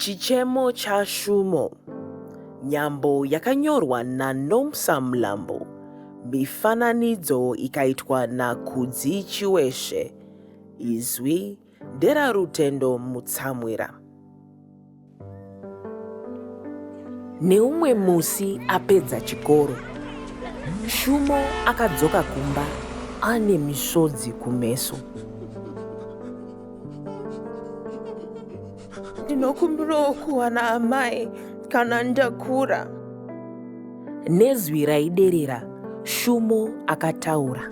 Chichemo chaShumo, nyambo yakanyorwa naNomsa Mlambo, mifananidzo ikaitwa naKudzi Chiweshe, izwi nderaRutendo Mutsamwira. Neumwe musi apedza chikoro, Shumo akadzoka kumba ane misodzi kumeso. Ndinokumbira kuwana amai kana ndakura. Nezwi raiderera, Shumo akataura.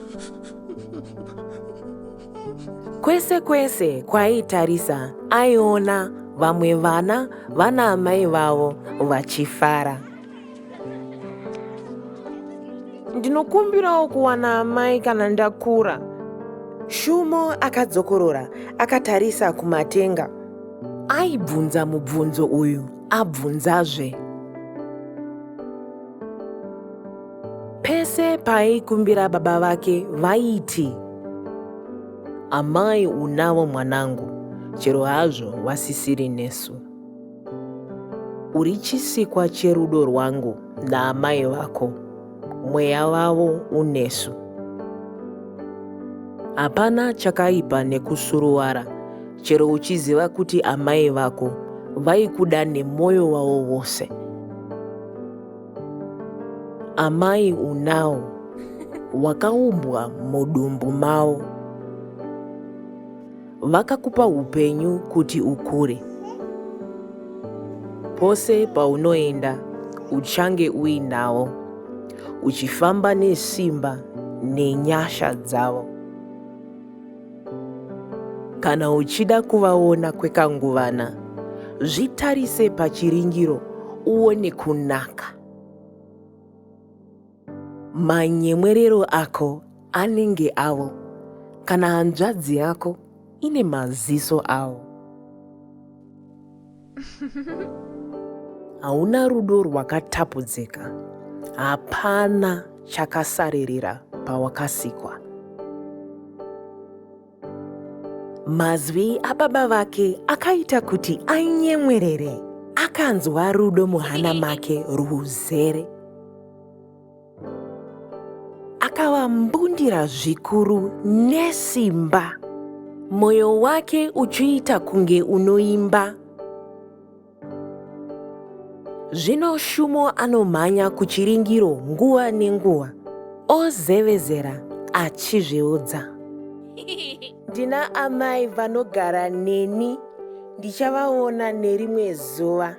Kwese kwese kwaaitarisa aiona vamwe vana vana amai vavo vachifara. Ndinokumbira kuwana amai kana ndakura. Shumo akadzokorora akatarisa kumatenga. Aibvunza mubvunzo uyu abvunzazve. Pese paaikumbira baba vake vaiti, amai unavo mwanangu, chero hazvo vasisiri nesu. Uri chisikwa cherudo rwangu naamai vako, mweya wavo unesu. Hapana chakaipa nekusuruwara, chero uchiziva kuti amai vako vaikuda nemwoyo wavo wose. Amai unao, wakaumbwa mudumbu mavo. Vakakupa upenyu kuti ukure. Pose paunoenda, uchange uinavo, uchifamba nesimba nenyasha dzavo. Kana uchida kuvaona kwekanguvana, zvitarise pachiringiro uone kunaka. Manyemwerero ako anenge avo, kana hanzvadzi yako ine maziso avo. Hauna rudo rwakatapudzika, hapana chakasaririra pawakasikwa. Mazwi ababa vake akaita kuti anyemwerere. Akanzwa rudo muhana make ruzere. Akavambundira zvikuru nesimba, moyo wake uchiita kunge unoimba. Zvino Shumo anomhanya kuchiringiro nguva nenguva, ozevezera achizviudza. Ndina amai vanogara neni, ndichavaona nerimwe zuva.